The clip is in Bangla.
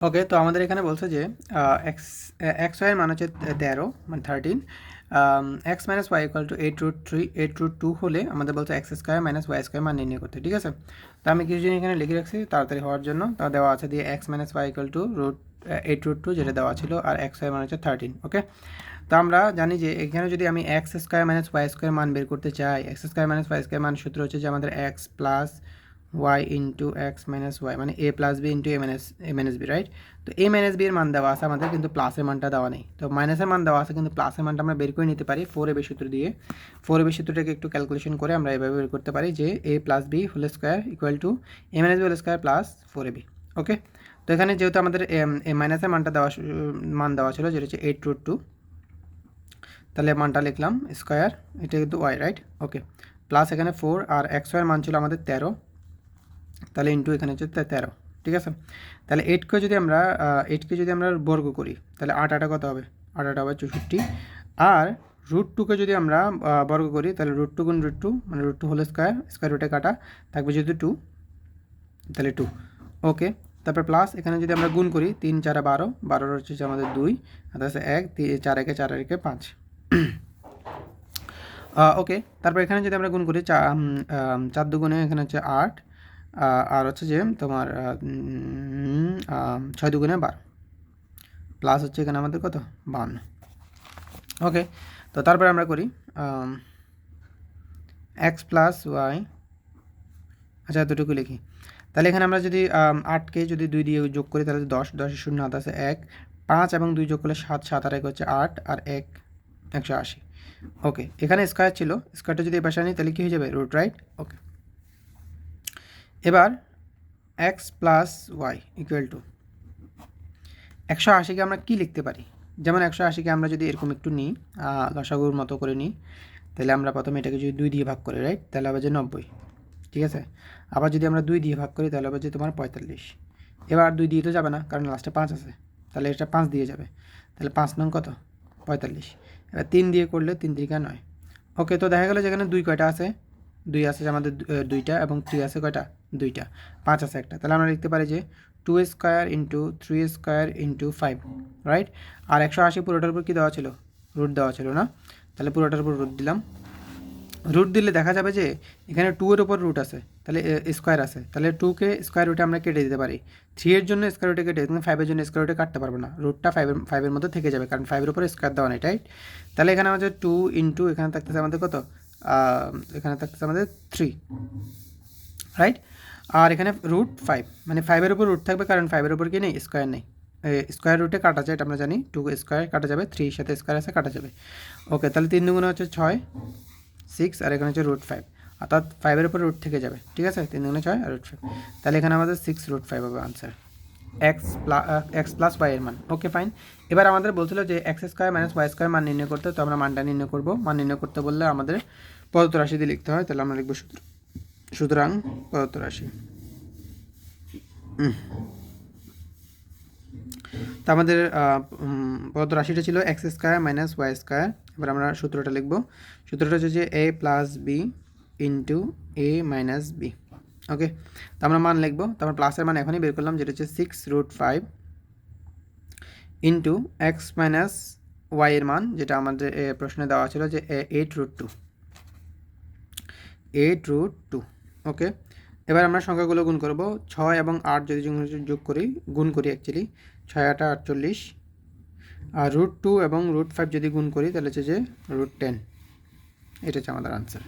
ওকে, তো আমাদের এখানে বলছে যে এক্স এক্স ওয়াইয়ের মান হচ্ছে 13 মানে 13, x minus y equal to 8√3 8√2 হলে আমাদের বলছে x square minus y square মান নির্ণয় করতে। ঠিক আছে, তো আমি কিছু জিনিস এখানে লিখে রাখছি তাড়াতাড়ি হওয়ার জন্য। তা দেওয়া আছে দিয়ে x minus y equal to 8√2 যেটা দেওয়া ছিল, আর এক্স ওয়াই মান হচ্ছে 13। ওকে, তো আমরা জানি যে এখানে যদি আমি x square minus y square মান বের করতে চাই, x square minus y square মান সূত্র হচ্ছে যে আমাদের x plus y into x minus y মানে a plus b into a minus b, right? তো এ মাইনাস বি এর মান দেওয়া আছে আমাদের, কিন্তু প্লাসের মানটা দেওয়া নেই। তো মাইনাসের মান দেওয়া আছে কিন্তু প্লাসের মানটা আমরা বের করে নিতে পারি 4ab সূত্র দিয়ে। 4ab সূত্রটাকে একটু ক্যালকুলেশন করে আমরা এভাবে বের করতে পারি যে এ plus B whole square equal to A minus B whole square plus 4ab। Okay, তো এখানে যেহেতু আমাদের এ মাইনাসের মানটা মান দেওয়া ছিল যেটা হচ্ছে 8√2, তাহলে মানটা লিখলাম স্কোয়ার, এটা কিন্তু ওয়াই, রাইট? ওকে, প্লাস এখানে 4 আর এক্স ওয়াইয়ের মান ছিল আমাদের 13, তাহলে ইন্টু এখানে হচ্ছে 13। ঠিক আছে, তাহলে 8কে যদি আমরা বর্গ করি তাহলে 8 কত হবে? 8 হবে 64। আর √2কে যদি আমরা বর্গ করি তাহলে √2 গুণ √2 মানে √2 হোল স্কোয়ার, স্কোয়ার রুটে কাটা থাকবে যেহেতু 2, তাহলে 2। ওকে, তারপর প্লাস এখানে যদি আমরা গুণ করি 3 4 12, 12 হচ্ছে আমাদের 2, আর আছে 1, 4 1 4 1 5। ওকে, তারপর এখানে যদি আমরা গুণ করি 4 দুগুণে এখানে হচ্ছে 8, আর হচ্ছে যে তোমার 6 দুগুণে 12, প্লাস হচ্ছে এখানে আমাদের কত 52। ওকে, তো তারপরে আমরা করি এক্স প্লাস ওয়াই, আচ্ছা এতটুকু লিখি। তাহলে এখানে আমরা যদি 8কে যদি 2 দিয়ে যোগ করি তাহলে 10, 10 শূন্য হাত আছে 1, 5 এবং 2 যোগ করলে 7, 7 আর 1 হচ্ছে 8, আর 1 180। ওকে, এখানে স্কোয়ার ছিল, স্কোয়ারটা যদি এই পাশে আনি তাহলে কী হয়ে যাবে? Root, right? ওকে, এবার X plus Y equal to 180কে আমরা কী লিখতে পারি? যেমন 180কে আমরা যদি এরকম একটু নিই, লসাগুর মতো করে নিই, তাহলে আমরা প্রথমে এটাকে যদি 2 দিয়ে ভাগ করি, রাইট? তাহলে হবে যে 90। ঠিক আছে, আবার যদি আমরা 2 দিয়ে ভাগ করি তাহলে হবে যে তোমার 45। এবার 2 দিয়ে তো যাবে না, কারণ লাস্টে 5 আছে, তাহলে এটা 5 দিয়ে যাবে, তাহলে 5 নং কত? 45। এবার 3 দিয়ে করলে 3 3 9। ওকে, তো দেখা গেলো যেখানে 2 কয়টা আছে? 2 আছে আমাদের 2টা, এবং 3 আছে কয়টা? 2টা, 5 আছে একটা, তাহলে আমরা লিখতে পারি যে 2 square into 3 square into 5, right? আর 180 পুরোটার উপর কী দেওয়া ছিল? রুট দেওয়া ছিল না? তাহলে পুরোটার উপর রুট দিলাম। রুট দিলে দেখা যাবে যে এখানে 2 এর উপর রুট আছে, তাহলে স্কোয়ার আছে, তাহলে 2কে স্কোয়ার রুটে আমরা কেটে দিতে পারি। 3 এর জন্য স্কোয়ার রুটে কেটে, কিন্তু 5 এর জন্য স্কোয়ার রুটে কাটতে পারবো না, রুটটা 5 এর মধ্যে থেকে যাবে, কারণ 5 এর উপর স্কোয়ার দেওয়া নেই, রাইট? তাহলে এখানে আমাদের 2 ইন্টু এখানে থাকতেছে আমাদের কত? এখানে থাকতেছে আমাদের 3, রাইট? আর এখানে √5 মানে 5 এর উপর রুট থাকবে, কারণ 5 এর উপর কি নেই? স্কোয়ার নেই। স্কোয়ার রুটে কাটা যায়, এটা আমরা জানি, 2 স্কোয়ার কাটা যাবে, 3 সাথে স্কোয়ার আছে কাটা যাবে। ওকে, তাহলে 3 দুগুণে হচ্ছে 6, 6, আর এখানে হচ্ছে √5, অর্থাৎ 5 এর উপর রুট থেকে যাবে। ঠিক আছে, 3 দুগুণে 6 আর √5, তাহলে এখানে আমাদের 6√5 হবে আনসার, এক্স প্লাস ওয়াই এর মান। Okay, fine. এবার আমাদের বলছিল যে x square minus y square মান নির্ণয় করতে, তো আমরা মানটা নির্ণয় করবো। মান নির্ণয় করতে বললে আমাদের প্রদত্ত রাশি দিয়ে লিখতে হয়, তাহলে আমরা লিখবো সুতরাং প্রদত্ত রাশি। তো আমাদের প্রদত্ত রাশিটা ছিল x square minus y square. এবার আমরা সূত্রটা লিখব। সূত্রটা হচ্ছে যে এ plus b into a minus b. Okay, তো আমরা মান লিখবো। তো আমরা প্লাসের মান এখনই বের করলাম, যেটা হচ্ছে 6√5 ইন্টু এক্স মাইনাস ওয়াই এর মান, যেটা আমাদের প্রশ্নে দেওয়া ছিল যে 8√2। ওকে, এবার আমরা সংখ্যাগুলো গুণ করব। 6 এবং 8 যদি যোগ করি, গুণ করি অ্যাকচুয়ালি, 6 8 48, আর √2 এবং √5 যদি গুণ করি তাহলে হচ্ছে যে √10। এটা হচ্ছে আমাদের আনসার।